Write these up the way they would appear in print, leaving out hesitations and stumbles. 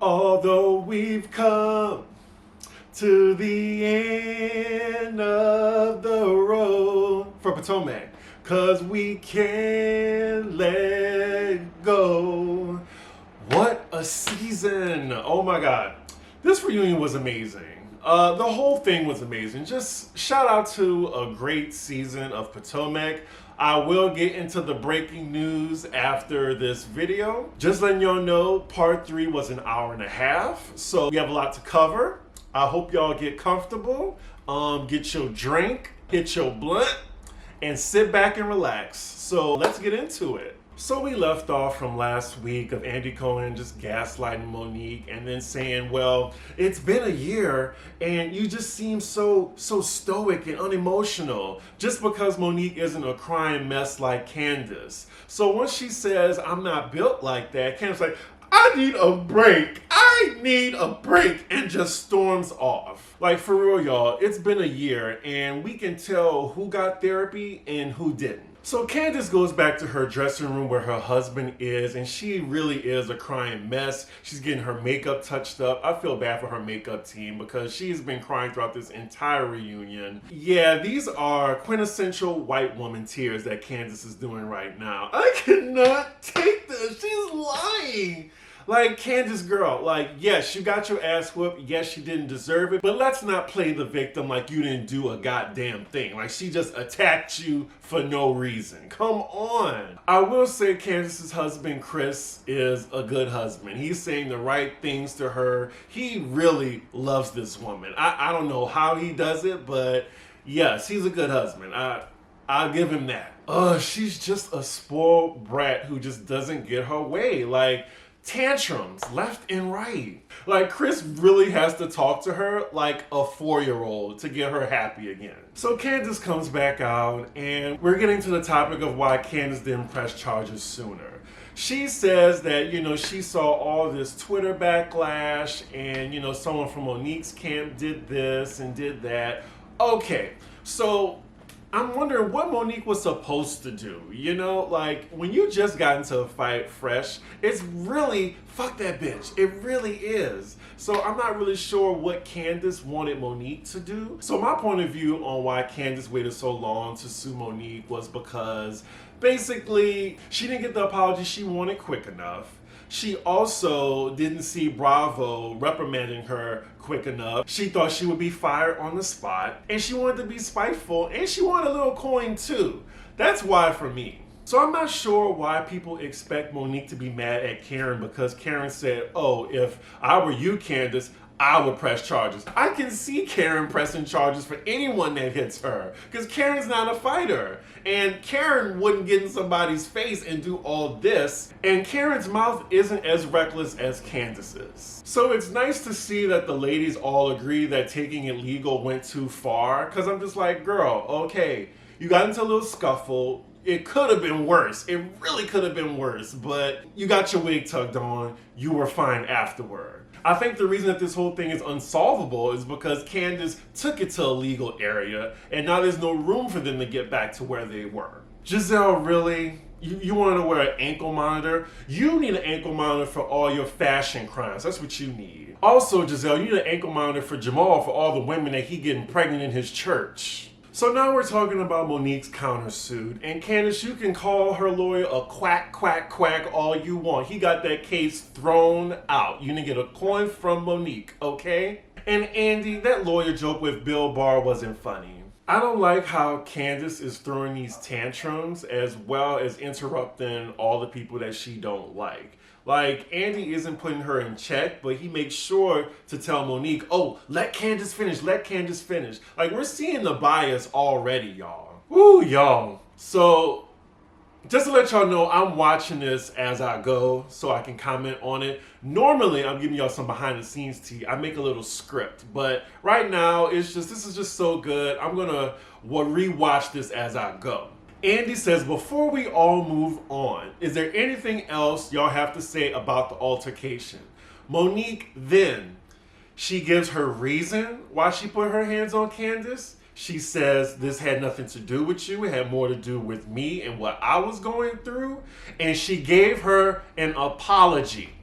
Although we've come to the end of the road for Potomac, 'cause we can't let go. What a season. Oh my God. This reunion was amazing. The whole thing was amazing. Just shout out to a great season of Potomac. I will get into the breaking news after this video. Just letting y'all know, part 3 was an hour and a half, so we have a lot to cover. I hope y'all get comfortable, get your drink, hit your blunt, and sit back and relax. So let's get into it. So we left off from last week of Andy Cohen just gaslighting Monique and then saying, well, it's been a year and you just seem so stoic and unemotional just because Monique isn't a crying mess like Candace. So once she says, I'm not built like that, Candace's like, I need a break. I need a break, and just storms off. Like, for real, y'all, it's been a year and we can tell who got therapy and who didn't. So Candace goes back to her dressing room where her husband is, and she really is a crying mess. She's getting her makeup touched up. I feel bad for her makeup team because she's been crying throughout this entire reunion. Yeah, these are quintessential white woman tears that Candace is doing right now. I cannot take this. She's lying. Like, Candace, girl, like, yes, you got your ass whooped. Yes, you didn't deserve it. But let's not play the victim like you didn't do a goddamn thing. Like, she just attacked you for no reason. Come on. I will say Candace's husband, Chris, is a good husband. He's saying the right things to her. He really loves this woman. I don't know how he does it, but yes, he's a good husband. I'll give him that. She's just a spoiled brat who just doesn't get her way. Like, tantrums left and right. Like, Chris really has to talk to her like a 4-year-old to get her happy again. So Candace comes back out and we're getting to the topic of why Candace didn't press charges sooner. She says that, she saw all this Twitter backlash and, someone from Monique's camp did this and did that. Okay, so I'm wondering what Monique was supposed to do, Like, when you just got into a fight fresh, it's really, fuck that bitch. It really is. So I'm not really sure what Candace wanted Monique to do. So my point of view on why Candace waited so long to sue Monique was because basically she didn't get the apology she wanted quick enough. She also didn't see Bravo reprimanding her quick enough. She thought she would be fired on the spot, and she wanted to be spiteful, and she wanted a little coin too. That's why for me. So I'm not sure why people expect Monique to be mad at Karen because Karen said, oh, if I were you, Candace, I would press charges. I can see Karen pressing charges for anyone that hits her because Karen's not a fighter. And Karen wouldn't get in somebody's face and do all this. And Karen's mouth isn't as reckless as Candace's. So it's nice to see that the ladies all agree that taking it legal went too far. Because I'm just like, girl, okay, you got into a little scuffle. It could have been worse. It really could have been worse. But you got your wig tugged on. You were fine afterward. I think the reason that this whole thing is unsolvable is because Candace took it to a legal area and now there's no room for them to get back to where they were. Gizelle, really? You want to wear an ankle monitor? You need an ankle monitor for all your fashion crimes. That's what you need. Also, Gizelle, you need an ankle monitor for Jamal for all the women that he getting pregnant in his church. So now we're talking about Monique's countersuit. And Candace, you can call her lawyer a quack, quack, quack all you want. He got that case thrown out. You didn't get a coin from Monique, okay? And Andy, that lawyer joke with Bill Barr wasn't funny. I don't like how Candace is throwing these tantrums as well as interrupting all the people that she don't like. Like, Andy isn't putting her in check, but he makes sure to tell Monique, oh, let Candace finish, let Candace finish. Like, we're seeing the bias already, y'all. Woo, y'all. So, just to let y'all know, I'm watching this as I go so I can comment on it. Normally, I'm giving y'all some behind the scenes tea. I make a little script, but right now, this is just so good. I'm gonna rewatch this as I go. Andy says, before we all move on, is there anything else y'all have to say about the altercation? Monique then, she gives her reason why she put her hands on Candace. She says this had nothing to do with you. It had more to do with me and what I was going through. And she gave her an apology.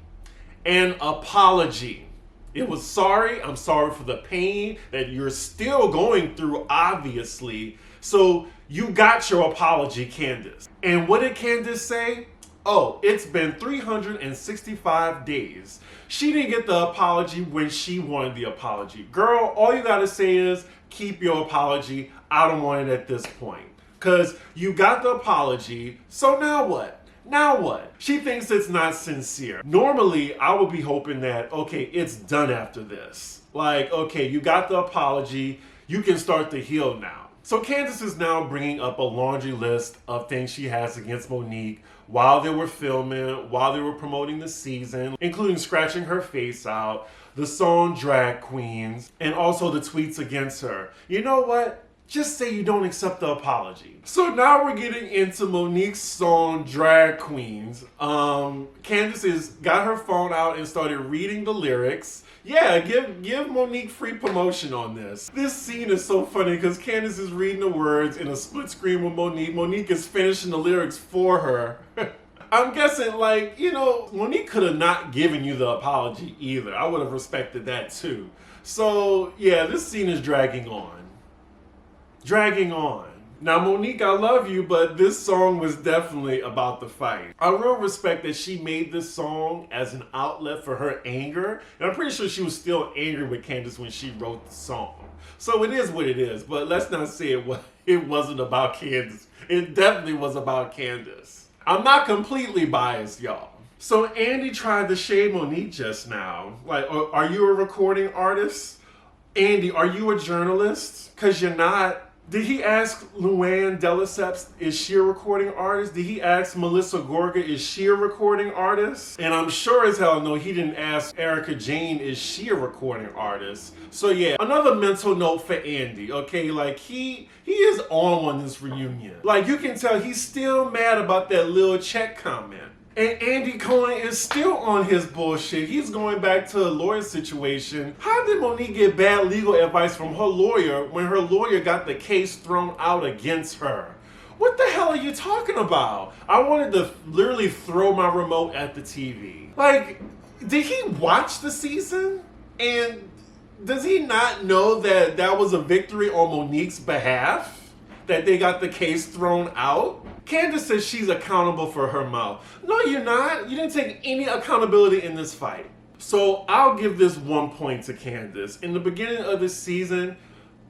an apology. It was sorry. I'm sorry for the pain that you're still going through, obviously. So you got your apology, Candace. And what did Candace say? Oh, it's been 365 days. She didn't get the apology when she wanted the apology. Girl, all you gotta say is, keep your apology. I don't want it at this point. Because you got the apology, so now what? Now what? She thinks it's not sincere. Normally, I would be hoping that, okay, it's done after this. Like, okay, you got the apology, you can start to heal now. So Candace is now bringing up a laundry list of things she has against Monique while they were filming, while they were promoting the season, including scratching her face out, the song Drag Queens, and also the tweets against her. You know what? Just say you don't accept the apology. So now we're getting into Monique's song Drag Queens. Candace has got her phone out and started reading the lyrics. Yeah, give Monique free promotion on this. This scene is so funny because Candace is reading the words in a split screen with Monique. Monique is finishing the lyrics for her. I'm guessing, like, you know, Monique could have not given you the apology either. I would have respected that too. So, yeah, this scene is dragging on. Dragging on. Now, Monique, I love you, but this song was definitely about the fight. I real respect that she made this song as an outlet for her anger. And I'm pretty sure she was still angry with Candace when she wrote the song. So it is what it is, but let's not say it wasn't about Candace. It definitely was about Candace. I'm not completely biased, y'all. So Andy tried to shade Monique just now. Like, are you a recording artist? Andy, are you a journalist? Because you're not. Did he ask Luann de Lesseps, is she a recording artist? Did he ask Melissa Gorga, is she a recording artist? And I'm sure as hell no, he didn't ask Erica Jane, is she a recording artist? So yeah, another mental note for Andy, okay? Like he is on this reunion. Like you can tell he's still mad about that Lil Check comment. And Andy Cohen is still on his bullshit. He's going back to a lawyer situation. How did Monique get bad legal advice from her lawyer when her lawyer got the case thrown out against her? What the hell are you talking about? I wanted to literally throw my remote at the TV. Like, did he watch the season? And does he not know that that was a victory on Monique's behalf? That they got the case thrown out? Candace says she's accountable for her mouth. No, you're not. You didn't take any accountability in this fight. So I'll give this 1 point to Candace. In the beginning of the season,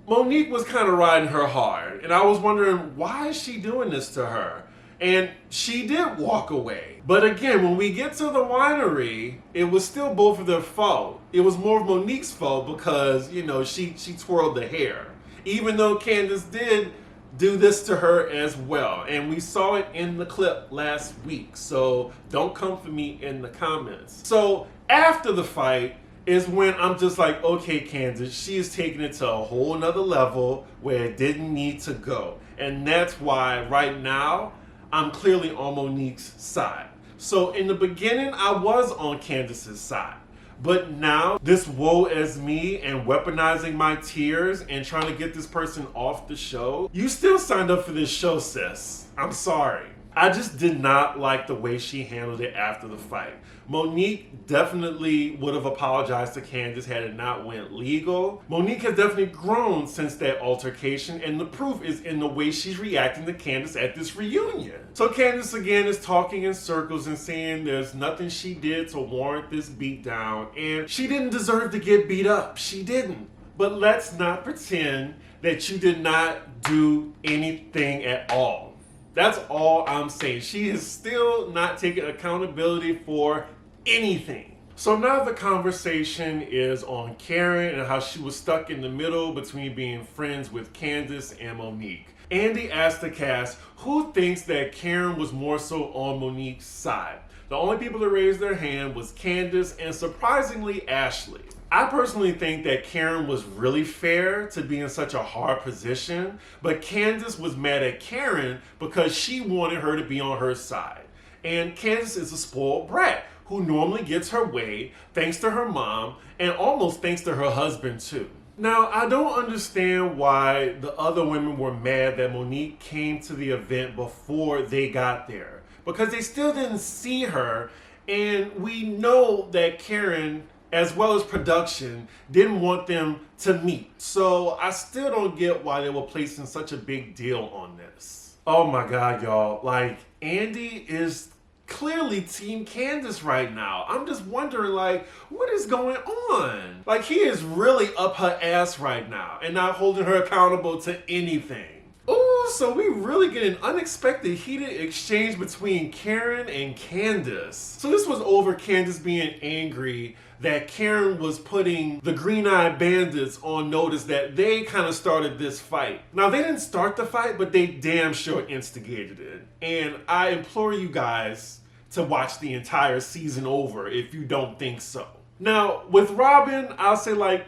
Monique was kind of riding her hard. And I was wondering, why is she doing this to her? And she did walk away. But again, when we get to the winery, it was still both of their fault. It was more of Monique's fault because, you know, she twirled the hair. Even though Candace did do this to her as well. And we saw it in the clip last week. So don't come for me in the comments. So after the fight is when I'm just like, okay, Candace, she is taking it to a whole nother level where it didn't need to go. And that's why right now I'm clearly on Monique's side. So in the beginning, I was on Candace's side. But now, this woe is me and weaponizing my tears and trying to get this person off the show. You still signed up for this show, sis. I'm sorry. I just did not like the way she handled it after the fight. Monique definitely would have apologized to Candace had it not went legal. Monique has definitely grown since that altercation, and the proof is in the way she's reacting to Candace at this reunion. So Candace again is talking in circles and saying there's nothing she did to warrant this beatdown, and she didn't deserve to get beat up. She didn't. But let's not pretend that you did not do anything at all. That's all I'm saying. She is still not taking accountability for anything. So now the conversation is on Karen and how she was stuck in the middle between being friends with Candace and Monique. Andy asked the cast who thinks that Karen was more so on Monique's side. The only people that raised their hand was Candace and surprisingly Ashley. I personally think that Karen was really fair to be in such a hard position, but Candace was mad at Karen because she wanted her to be on her side. And Candace is a spoiled brat who normally gets her way thanks to her mom and almost thanks to her husband too. Now, I don't understand why the other women were mad that Monique came to the event before they got there, because they still didn't see her And we know that Karen, as well as production, didn't want them to meet. So I still don't get why they were placing such a big deal on this. Oh my God, y'all. Like, Andy is clearly Team Candace right now. I'm just wondering, like, what is going on? Like, he is really up her ass right now and not holding her accountable to anything. Ooh, so we really get an unexpected heated exchange between Karen and Candace. So this was over Candace being angry that Karen was putting the Green-Eyed Bandits on notice that they kind of started this fight. Now, they didn't start the fight, but they damn sure instigated it. And I implore you guys to watch the entire season over if you don't think so. Now, with Robin, I'll say like,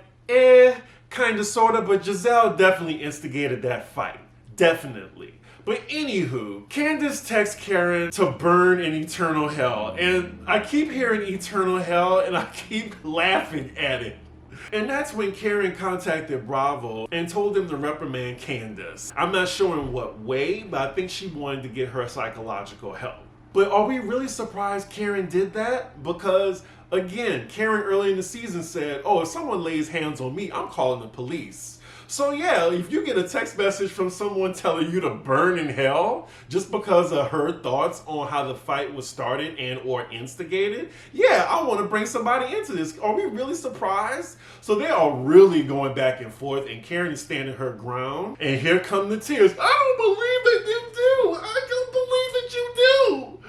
kind of, sort of, but Gizelle definitely instigated that fight. Definitely. But anywho, Candace texts Karen to burn in eternal hell. And I keep hearing eternal hell and I keep laughing at it. And that's when Karen contacted Bravo and told them to reprimand Candace. I'm not sure in what way, but I think she wanted to get her psychological help. But are we really surprised Karen did that? Because again, Karen early in the season said, oh, if someone lays hands on me, I'm calling the police. So yeah, if you get a text message from someone telling you to burn in hell just because of her thoughts on how the fight was started and or instigated, yeah, I want to bring somebody into this. Are we really surprised? So they are really going back and forth and Karen is standing her ground. And here come the tears. I don't believe it, you do. I don't believe it, you do.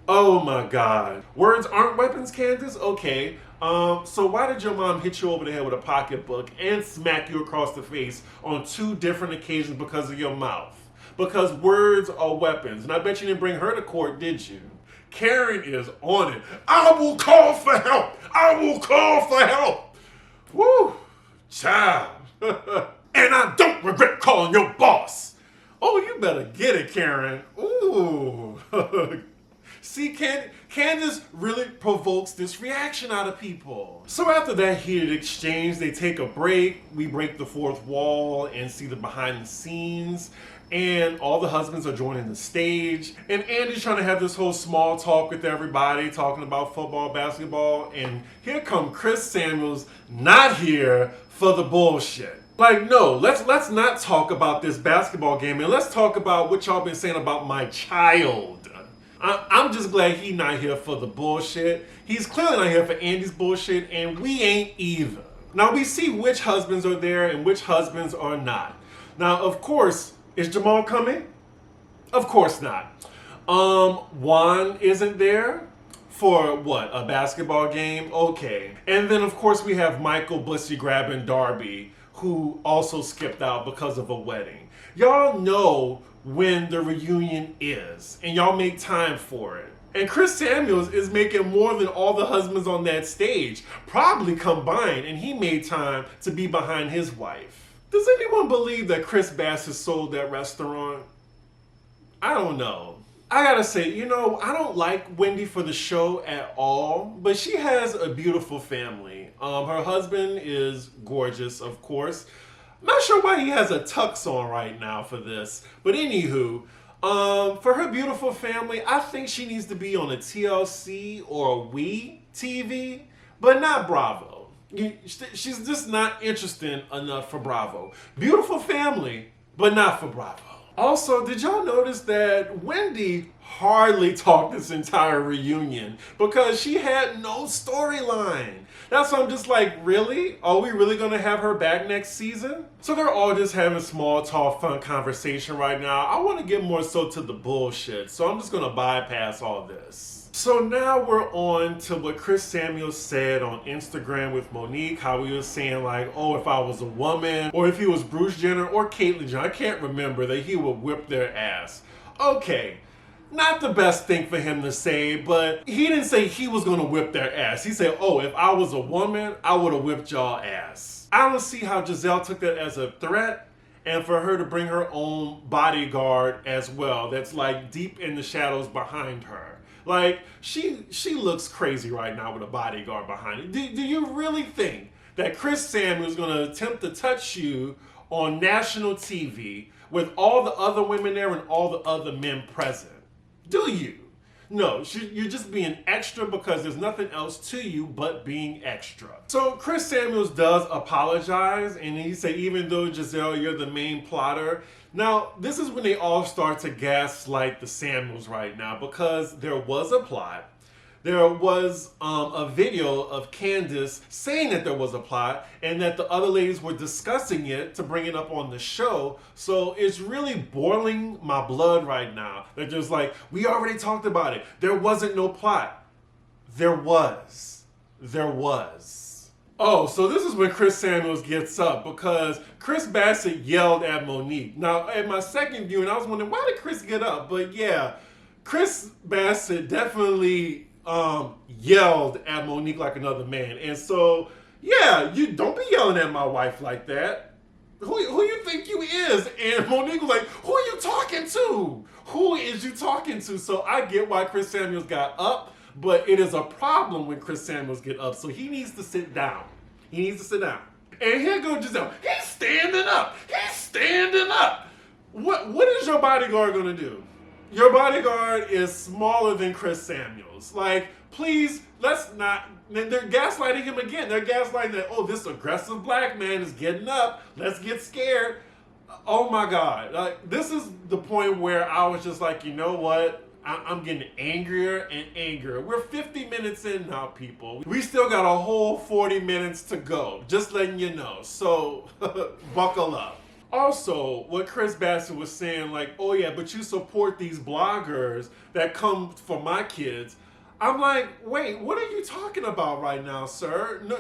Oh my God. Words aren't weapons, Candace? Okay. So why did your mom hit you over the head with a pocketbook and smack you across the face on 2 different occasions because of your mouth? Because words are weapons. And I bet you didn't bring her to court, did you? Karen is on it. I will call for help. I will call for help. Woo, child. And I don't regret calling your boss. Oh, you better get it, Karen. Ooh. See, Candace really provokes this reaction out of people. So after that heated exchange, they take a break. We break the fourth wall and see the behind the scenes. And all the husbands are joining the stage. And Andy's trying to have this whole small talk with everybody, talking about football, basketball. And here come Chris Samuels, not here for the bullshit. Like, no, let's not talk about this basketball game. And let's talk about what y'all been saying about my child. I'm just glad he's not here for the bullshit. He's clearly not here for Andy's bullshit, and we ain't either. Now, we see which husbands are there and which husbands are not. Now, of course, is Jamal coming? Of course not. Juan isn't there for what, a basketball game? Okay. And then, of course, we have Michael Bussy grabbing Darby, who also skipped out because of a wedding. Y'all know when the reunion is, and y'all make time for it. And Chris Samuels is making more than all the husbands on that stage, probably combined, and he made time to be behind his wife. Does anyone believe that Chris Bass has sold that restaurant? I don't know. I gotta say, you know, I don't like Wendy for the show at all, but she has a beautiful family. Her husband is gorgeous, of course. I'm not sure why he has a tux on right now for this, but anywho, for her beautiful family, I think she needs to be on a TLC or a WE TV, but not Bravo. She's just not interesting enough for Bravo. Beautiful family, but not for Bravo. Also, did y'all notice that Wendy hardly talked this entire reunion because she had no storyline? That's why I'm just like, really? Are we really gonna have her back next season? So they're all just having small talk, fun conversation right now. I wanna get more so to the bullshit, so I'm just gonna bypass all this. So now we're on to what Chris Samuels said on Instagram with Monique, how he was saying like, oh, if I was a woman, or if he was Bruce Jenner or Caitlyn Jenner, I can't remember, that he would whip their ass. Okay. Not the best thing for him to say, but he didn't say he was gonna whip their ass. He said, oh, if I was a woman, I would have whipped y'all ass. I don't see how Gizelle took that as a threat, and for her to bring her own bodyguard as well, that's like deep in the shadows behind her. Like, she looks crazy right now with a bodyguard behind her. Do you really think that Chris Samuels is gonna attempt to touch you on national TV with all the other women there and all the other men present? Do you? No, you're just being extra because there's nothing else to you but being extra. So Chris Samuels does apologize, and he said, even though Gizelle, you're the main plotter. Now, this is when they all start to gaslight the Samuels right now, because there was a plot. There was a video of Candace saying that there was a plot and that the other ladies were discussing it to bring it up on the show. So it's really boiling my blood right now. They're just like, we already talked about it. There wasn't no plot. There was. There was. Oh, so this is when Chris Samuels gets up, because Chris Bassett yelled at Monique. Now, at my second viewing, I was wondering, why did Chris get up? But yeah, Chris Bassett definitely yelled at Monique like another man. And so, yeah, you don't be yelling at my wife like that. Who you think you is? And Monique was like, who are you talking to? Who is you talking to? So I get why Chris Samuels got up, but it is a problem when Chris Samuels get up. So he needs to sit down. He needs to sit down. And here goes Gizelle. He's standing up. He's standing up. What is your bodyguard gonna do? Your bodyguard is smaller than Chris Samuels. Like, please, let's not. They're gaslighting him again. They're gaslighting that, oh, this aggressive black man is getting up. Let's get scared. Oh my God. Like, this is the point where I was just like, you know what? I'm getting angrier and angrier. We're 50 minutes in now, people. We still got a whole 40 minutes to go. Just letting you know. So, buckle up. Also, what Chris Bassett was saying, like, oh yeah, but you support these bloggers that come for my kids. I'm like, wait, what are you talking about right now, sir? No,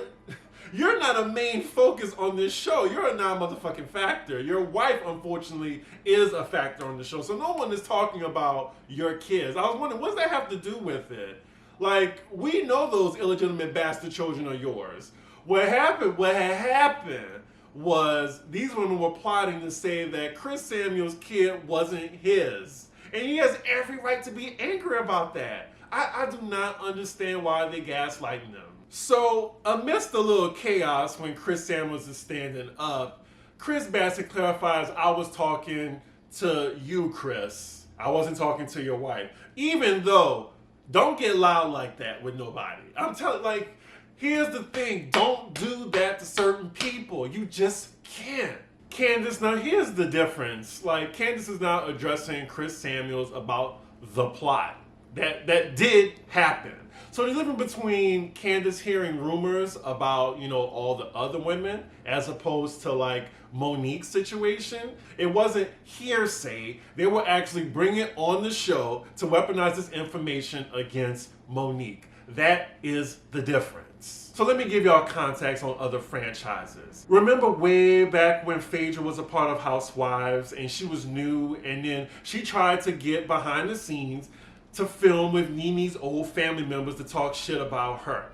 you're not a main focus on this show. You're a non-motherfucking factor. Your wife, unfortunately, is a factor on the show. So no one is talking about your kids. I was wondering, what does that have to do with it? Like, we know those illegitimate bastard children are yours. What had happened was these women were plotting to say that Chris Samuels' kid wasn't his. And he has every right to be angry about that. I do not understand why they gaslighting them. So, amidst the little chaos when Chris Samuels is standing up, Chris Bassett clarifies, I was talking to you, Chris. I wasn't talking to your wife. Even though, don't get loud like that with nobody. I'm telling, like, here's the thing, don't do that to certain people. You just can't. Candace, now here's the difference. Like, Candace is now addressing Chris Samuels about the plot. That did happen. So the difference between Candace hearing rumors about, you know, all the other women as opposed to like Monique's situation, it wasn't hearsay. They were actually bringing it on the show to weaponize this information against Monique. That is the difference. So let me give y'all context on other franchises. Remember way back when Phaedra was a part of Housewives and she was new, and then she tried to get behind the scenes to film with Nini's old family members to talk shit about her.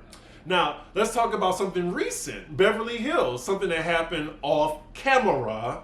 Now, let's talk about something recent. Beverly Hills, something that happened off camera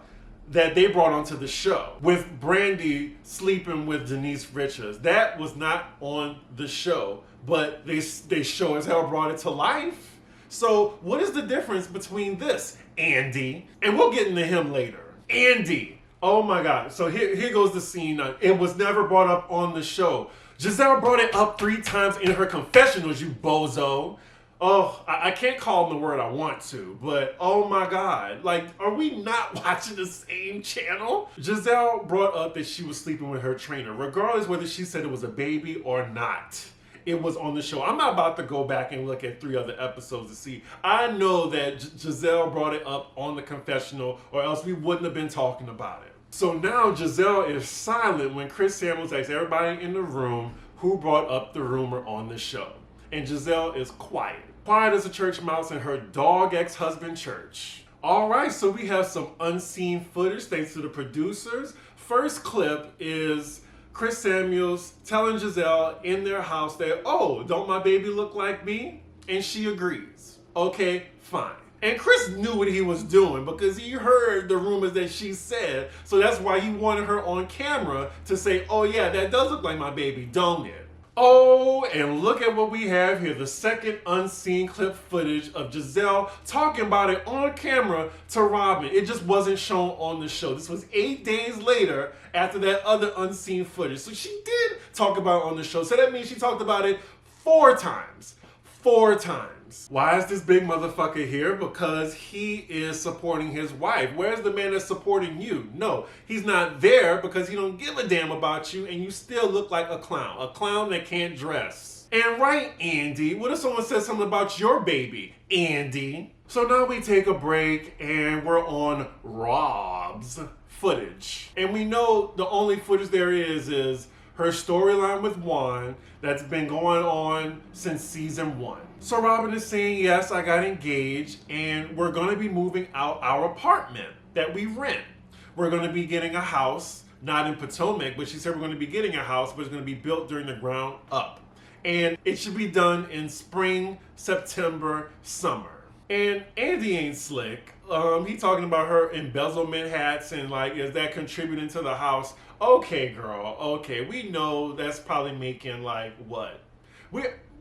that they brought onto the show with Brandy sleeping with Denise Richards. That was not on the show, but they show as hell brought it to life. So what is the difference between this, Andy? And we'll get into him later. Andy. Oh my God. So here goes the scene. It was never brought up on the show. Gizelle brought it up 3 times in her confessionals, you bozo. Oh, I can't call him the word I want to, but oh my God. Like, are we not watching the same channel? Gizelle brought up that she was sleeping with her trainer, regardless whether she said it was a baby or not. It was on the show. I'm not about to go back and look at 3 other episodes to see. I know that Gizelle brought it up on the confessional, or else we wouldn't have been talking about it. So now Gizelle is silent when Chris Samuels asks everybody in the room who brought up the rumor on the show. And Gizelle is quiet. Quiet as a church mouse in her dog ex-husband church. All right, so we have some unseen footage thanks to the producers. First clip is Chris Samuels telling Gizelle in their house that, oh, don't my baby look like me? And she agrees. Okay, fine. And Chris knew what he was doing because he heard the rumors that she said. So that's why he wanted her on camera to say, oh yeah, that does look like my baby, don't it? Oh, and look at what we have here. The second unseen clip footage of Gizelle talking about it on camera to Robin. It just wasn't shown on the show. This was 8 days later after that other unseen footage. So she did talk about on the show. So that means she talked about it 4 times. 4 times. Why is this big motherfucker here? Because he is supporting his wife. Where's the man that's supporting you? No, he's not there because he don't give a damn about you and you still look like a clown that can't dress. And right, Andy, what if someone says something about your baby, Andy? So now we take a break and we're on RHOP's footage. And we know the only footage there is her storyline with Juan that's been going on since season 1. So Robin is saying, yes, I got engaged and we're gonna be moving out our apartment that we rent. We're gonna be getting a house, not in Potomac, but she said we're gonna be getting a house, but it's gonna be built during the ground up. And it should be done in spring, September, summer. And Andy ain't slick. He talking about her embezzlement hats and like, is that contributing to the house? Okay, girl, okay. We know that's probably making like what?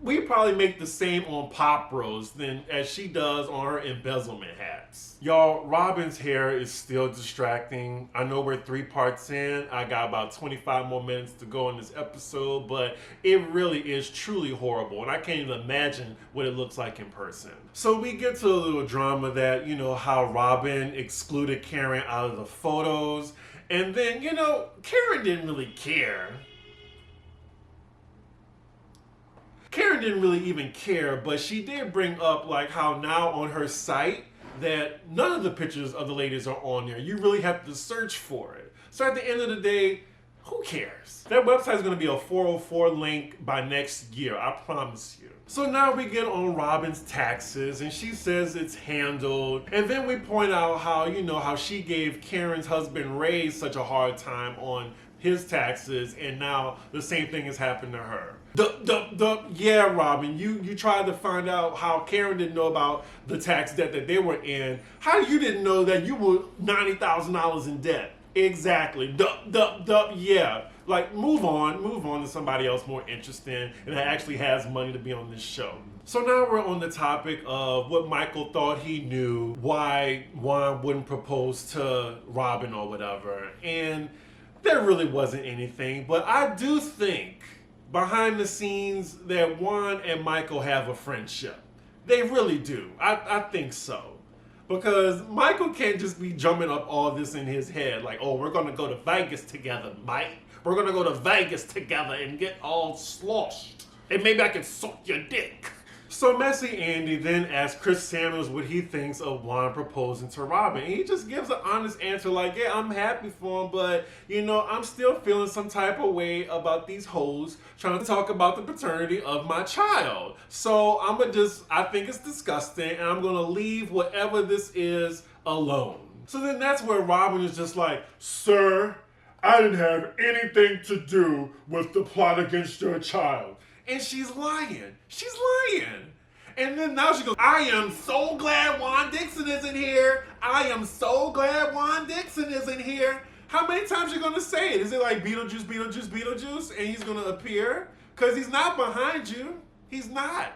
We probably make the same on Pop Rose than as she does on her embezzlement hats. Y'all, Robin's hair is still distracting. I know we're 3 parts in. I got about 25 more minutes to go in this episode, but it really is truly horrible. And I can't even imagine what it looks like in person. So we get to a little drama that, you know, how Robin excluded Karen out of the photos. And then, you know, Karen didn't really care. Karen didn't really even care, but she did bring up like how now on her site that none of the pictures of the ladies are on there. You really have to search for it. So at the end of the day, who cares? That website is going to be a 404 link by next year, I promise you. So now we get on Robin's taxes and she says it's handled. And then we point out how, you know, how she gave Karen's husband Ray such a hard time on his taxes and now the same thing has happened to her. Yeah, Robin, you tried to find out how Karen didn't know about the tax debt that they were in. How you didn't know that you were $90,000 in debt? Exactly. Yeah. Like, move on to somebody else more interesting and that actually has money to be on this show. So now we're on the topic of what Michael thought he knew, why Juan wouldn't propose to Robin or whatever. And there really wasn't anything, but I do think behind the scenes that Juan and Michael have a friendship. They really do. I think so. Because Michael can't just be jumping up all this in his head like, oh, we're gonna go to Vegas together, Mike. We're gonna go to Vegas together and get all sloshed. And maybe I can suck your dick. So Messy Andy then asks Chris Samuels what he thinks of Juan proposing to Robin. And he just gives an honest answer like, yeah, I'm happy for him, but, you know, I'm still feeling some type of way about these hoes trying to talk about the paternity of my child. So I think it's disgusting, and I'm gonna leave whatever this is alone. So then that's where Robin is just like, sir, I didn't have anything to do with the plot against your child. And she's lying. She's lying. And then now she goes, I am so glad Juan Dixon isn't here. I am so glad Juan Dixon isn't here. How many times are you going to say it? Is it like Beetlejuice, Beetlejuice, Beetlejuice? And he's going to appear? Because he's not behind you. He's not.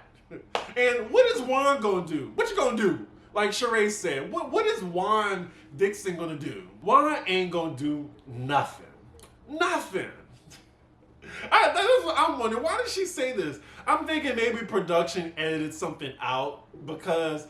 And what is Juan going to do? What you going to do? Like Sheree said, what is Juan Dixon going to do? Juan ain't going to do nothing. Nothing. That's what I'm wondering. Why did she say this? I'm thinking maybe production edited something out because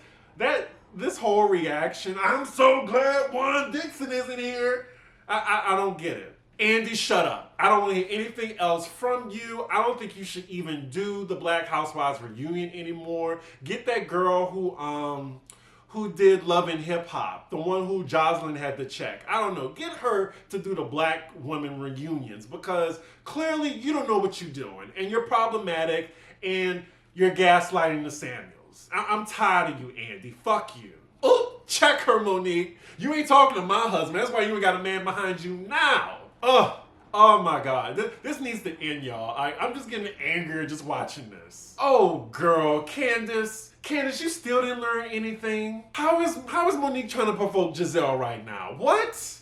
this whole reaction, I'm so glad Juan Dixon isn't here. I don't get it. Andy, shut up. I don't want to hear anything else from you. I don't think you should even do the Black Housewives reunion anymore. Get that girl who did Love and Hip Hop, the one who Jocelyn had to check. I don't know. Get her to do the Black women reunions because clearly you don't know what you're doing and you're problematic and you're gaslighting the Samuels. I'm tired of you, Andy. Fuck you. Oh, check her, Monique. You ain't talking to my husband. That's why you ain't got a man behind you now. Oh my God. This needs to end, y'all. I'm just getting angry just watching this. Oh, girl, Candace, you still didn't learn anything? How is Monique trying to provoke Gizelle right now? What?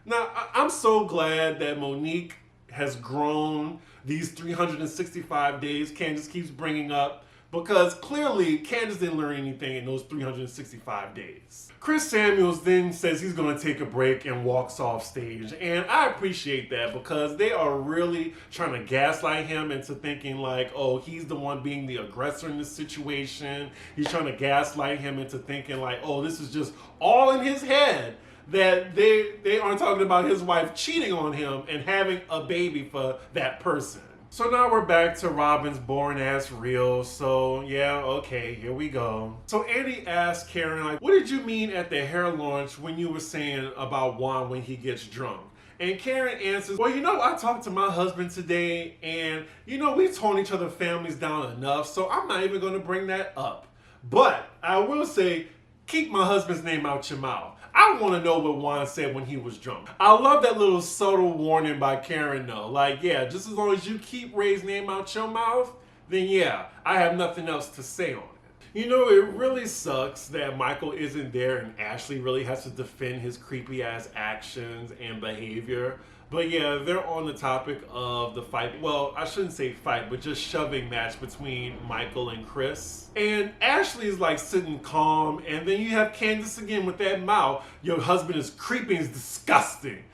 Now, I'm so glad that Monique has grown these 365 days. Candace keeps bringing up because clearly Candace didn't learn anything in those 365 days. Chris Samuels then says he's going to take a break and walks off stage. And I appreciate that because they are really trying to gaslight him into thinking like, oh, he's the one being the aggressor in this situation. He's trying to gaslight him into thinking like, oh, this is just all in his head. That they aren't talking about his wife cheating on him and having a baby for that person. So now we're back to Robin's boring ass reel. So yeah, okay, here we go. So Andy asked Karen, like, what did you mean at the hair launch when you were saying about Juan when he gets drunk? And Karen answers, well, I talked to my husband today and, we've torn each other's families down enough, so I'm not even going to bring that up. But I will say, keep my husband's name out your mouth. I want to know what Juan said when he was drunk. I love that little subtle warning by Karen though. Like, yeah, just as long as you keep Ray's name out your mouth, then yeah, I have nothing else to say on it. It really sucks that Michael isn't there and Ashley really has to defend his creepy ass actions and behavior. But yeah, they're on the topic of the fight. Well, I shouldn't say fight, but just shoving match between Michael and Chris. And Ashley is like sitting calm. And then you have Candace again with that mouth. Your husband is creepy, is disgusting.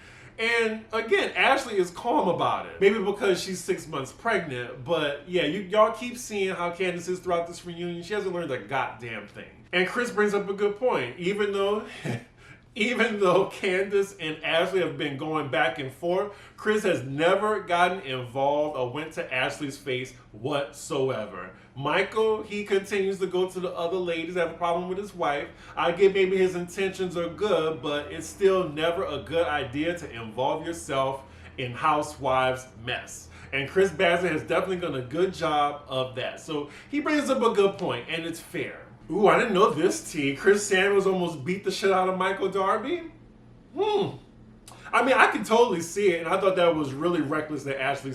And again, Ashley is calm about it. Maybe because she's 6 months pregnant. But yeah, y'all keep seeing how Candace is throughout this reunion. She hasn't learned a goddamn thing. And Chris brings up a good point. Even though Candace and Ashley have been going back and forth, Chris has never gotten involved or went to Ashley's face whatsoever. Michael, he continues to go to the other ladies, have a problem with his wife. I get maybe his intentions are good, but it's still never a good idea to involve yourself in Housewives mess. And Chris Bassett has definitely done a good job of that. So he brings up a good point, and it's fair. Ooh, I didn't know this, T. Chris Samuels almost beat the shit out of Michael Darby? I mean, I can totally see it, and I thought that was really reckless that Ashley,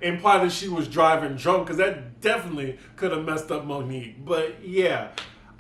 implied that she was driving drunk, because that definitely could have messed up Monique. But yeah,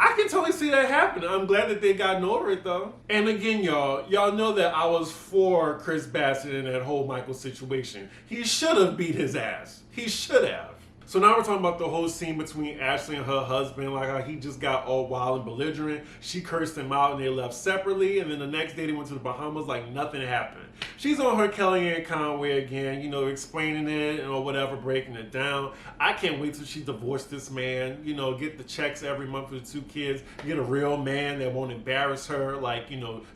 I can totally see that happening. I'm glad that they gotten over it, though. And again, y'all know that I was for Chris Bassett in that whole Michael situation. He should have beat his ass. He should have. So now we're talking about the whole scene between Ashley and her husband, like how he just got all wild and belligerent. She cursed him out and they left separately, and then the next day they went to the Bahamas like nothing happened. She's on her Kellyanne Conway again, explaining it or whatever, breaking it down. I can't wait till she divorced this man, get the checks every month for the 2 kids, get a real man that won't embarrass her like,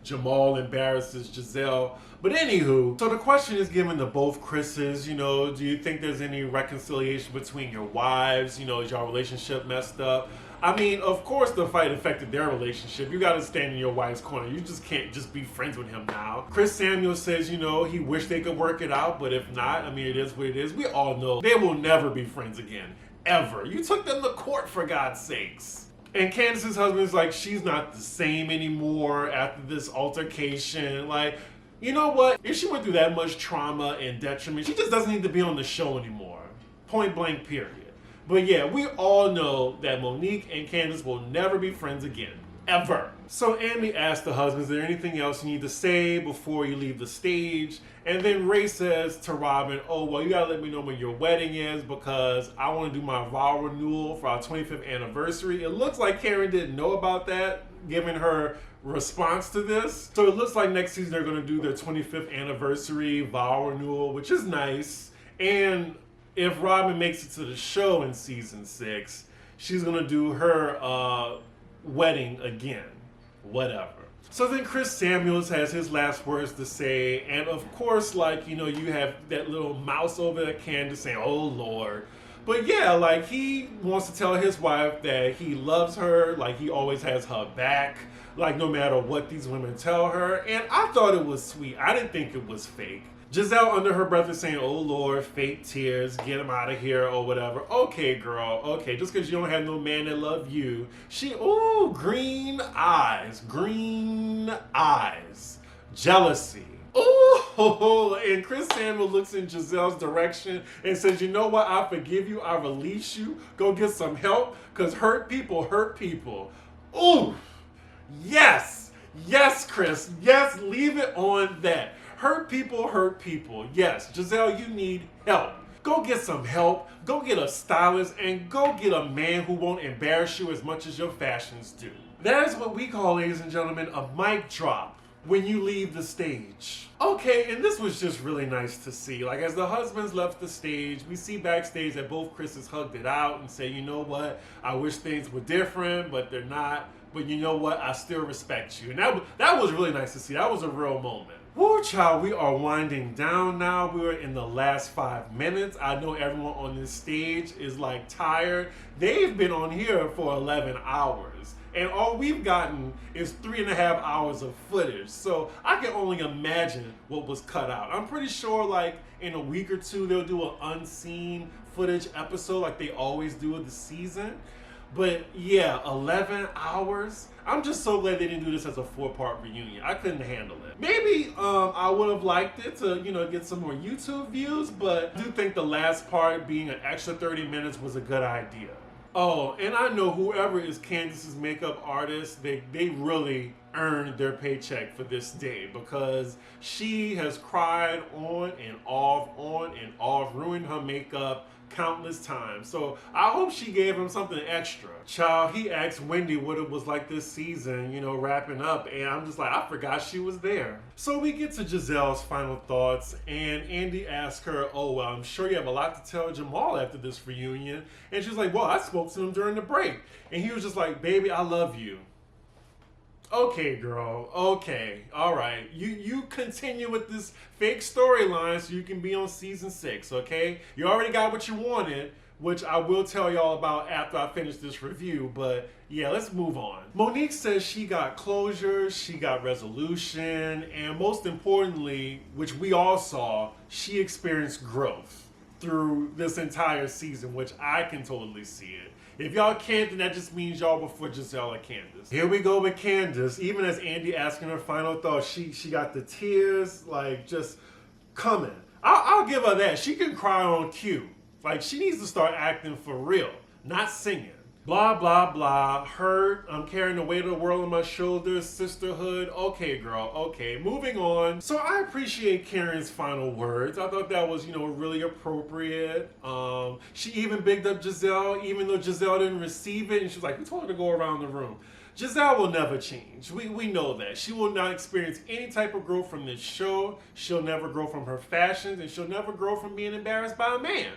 Jamal embarrasses Gizelle. But anywho, so the question is given to both Chris's, do you think there's any reconciliation between your wives? Is your relationship messed up? I mean, of course the fight affected their relationship. You gotta stand in your wife's corner. You just can't just be friends with him now. Chris Samuels says, he wished they could work it out, but if not, I mean, it is what it is. We all know they will never be friends again. Ever. You took them to court, for God's sakes. And Candace's husband's like, she's not the same anymore after this altercation. Like, you know what? If she went through that much trauma and detriment, she just doesn't need to be on the show anymore. Point blank, period. But yeah, we all know that Monique and Candace will never be friends again. Ever. So Amy asked the husband, is there anything else you need to say before you leave the stage? And then Ray says to Robin, oh, well, you gotta let me know when your wedding is because I want to do my vow renewal for our 25th anniversary. It looks like Karen didn't know about that, given her response to this. So it looks like next season they're going to do their 25th anniversary vow renewal, which is nice. And if Robin makes it to the show in season 6, she's going to do her wedding again. Whatever. So then Chris Samuels has his last words to say. And of course, you have that little mouse over at Candace saying, oh, Lord. But yeah, he wants to tell his wife that he loves her, he always has her back, no matter what these women tell her. And I thought it was sweet. I didn't think it was fake. Gizelle under her breath is saying, oh Lord, fake tears, get him out of here or whatever. Okay, girl, okay, just because you don't have no man that love you. Green eyes, jealousy. Oh, and Chris Samuel looks in Gizelle's direction and says, you know what, I forgive you, I release you, go get some help, because hurt people hurt people. Ooh, yes, Chris, yes, leave it on that. Hurt people hurt people. Yes, Gizelle, you need help. go get some help, go get a stylist, and go get a man who won't embarrass you as much as your fashions do. That is what we call, ladies and gentlemen, a mic drop when you leave the stage. Okay, and this was just really nice to see. Like, as the husbands left the stage, we see backstage that both Chris's hugged it out and say, you know what, I wish things were different, but they're not. But you know what, I still respect you. And that was really nice to see. That was a real moment. Woo, child, we are winding down now. We are in the last 5 minutes. I know everyone on this stage is like tired. They've been on here for 11 hours. And all we've gotten is 3.5 hours of footage. So I can only imagine what was cut out. I'm pretty sure like in a week or two, they'll do an unseen footage episode like they always do of the season. But yeah, 11 hours. I'm just so glad they didn't do this as a 4-part reunion. I couldn't handle it. Maybe I would have liked it to, get some more YouTube views, but I do think the last part being an extra 30 minutes was a good idea. Oh, and I know whoever is Candace's makeup artist, they really earned their paycheck for this day, because she has cried on and off, ruined her makeup countless times. So I hope she gave him something extra. Child, he asked Wendy what it was like this season, wrapping up, and I'm just like, I forgot she was there. So we get to Gizelle's final thoughts, and Andy asks her, oh, well, I'm sure you have a lot to tell Jamal after this reunion. And she's like, well, I spoke to him during the break. And he was just like, baby, I love you. Okay, girl. Okay. All right. You continue with this fake storyline so you can be on season 6, okay? You already got what you wanted, which I will tell y'all about after I finish this review, but yeah, let's move on. Monique says she got closure, she got resolution, and most importantly, which we all saw, she experienced growth through this entire season, which I can totally see it. If y'all can't, then that just means y'all before Gizelle or Candace. Here we go with Candace. Even as Andy asking her final thoughts, she got the tears like just coming. I'll give her that. She can cry on cue. Like, she needs to start acting for real, not singing. Blah, blah, blah. Hurt. I'm carrying the weight of the world on my shoulders. Sisterhood. Okay, girl. Okay. Moving on. So I appreciate Karen's final words. I thought that was, really appropriate. She even bigged up Gizelle, even though Gizelle didn't receive it. And she was like, we told her to go around the room. Gizelle will never change. We know that. She will not experience any type of growth from this show. She'll never grow from her fashions, and she'll never grow from being embarrassed by a man.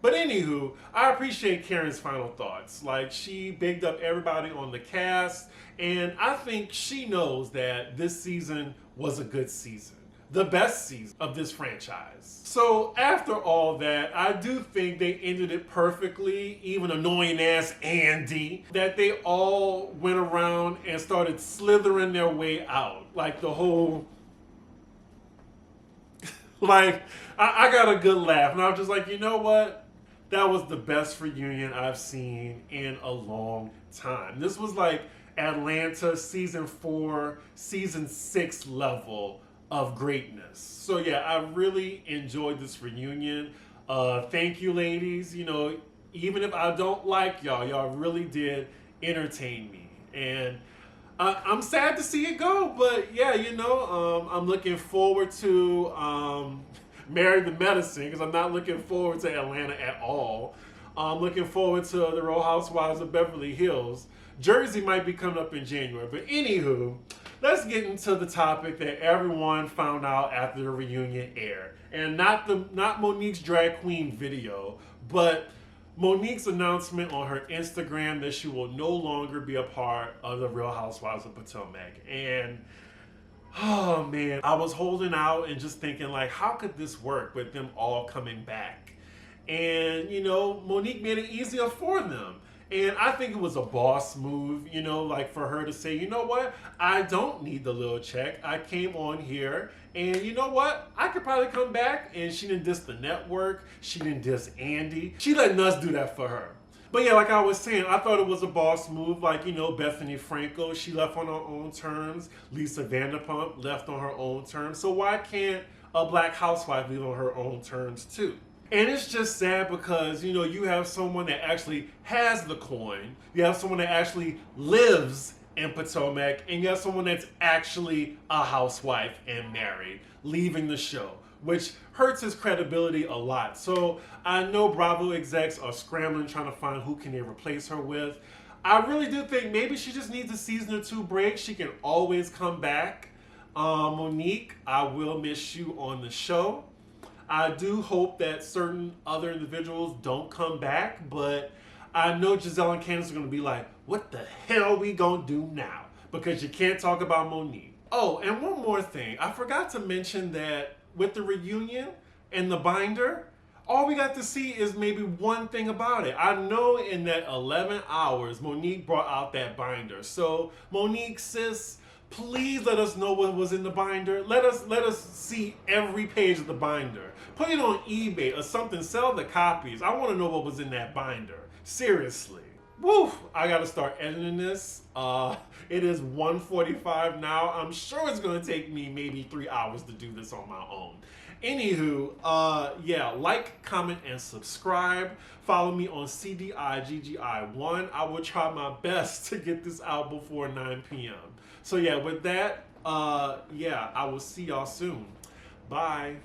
But anywho, I appreciate Karen's final thoughts. Like, she bigged up everybody on the cast, and I think she knows that this season was a good season. The best season of this franchise. So after all that, I do think they ended it perfectly, even annoying ass Andy, that they all went around and started slithering their way out. Like the whole... like, I got a good laugh, and I was just like, you know what? That was the best reunion I've seen in a long time. This was like Atlanta season 4, season 6 level of greatness. So yeah, I really enjoyed this reunion. Thank you, ladies. Even if I don't like y'all really did entertain me. And I'm sad to see it go, but yeah, I'm looking forward to Marry the Medicine, because I'm not looking forward to Atlanta at all. I'm looking forward to the Real Housewives of Beverly Hills. Jersey might be coming up in January, but anywho, let's get into the topic that everyone found out after the reunion aired. And not Monique's drag queen video, but Monique's announcement on her Instagram that she will no longer be a part of the Real Housewives of Potomac. And oh man, I was holding out and just thinking, like, how could this work with them all coming back? And Monique made it easier for them. And I think it was a boss move, like for her to say, you know what? I don't need the little check. I came on here, and you know what? I could probably come back. And she didn't diss the network. She didn't diss Andy. She let us do that for her. But yeah, like I was saying, I thought it was a boss move. Like, Bethany Frankel, she left on her own terms. Lisa Vanderpump left on her own terms. So why can't a black housewife leave on her own terms too? And it's just sad because, you have someone that actually has the coin. You have someone that actually lives in Potomac. And you have someone that's actually a housewife and married, leaving the show. which hurts his credibility a lot. So I know Bravo execs are scrambling trying to find who can they replace her with. I really do think maybe she just needs a season or two break. She can always come back. Monique, I will miss you on the show. I do hope that certain other individuals don't come back, but I know Gizelle and Candace are going to be like, what the hell we going to do now? Because you can't talk about Monique. Oh, and one more thing. I forgot to mention that with the reunion and the binder, all we got to see is maybe one thing about it. I know in that 11 hours, Monique brought out that binder. So, Monique, sis, please let us know what was in the binder. Let us see every page of the binder. Put it on eBay or something. Sell the copies. I want to know what was in that binder. Seriously. Woo! I gotta start editing this. It is 1:45 now. I'm sure it's gonna take me maybe 3 hours to do this on my own. Anywho, yeah, like, comment, and subscribe. Follow me on Cdiggi1. I will try my best to get this out before 9 p.m. So yeah, with that, yeah, I will see y'all soon. Bye.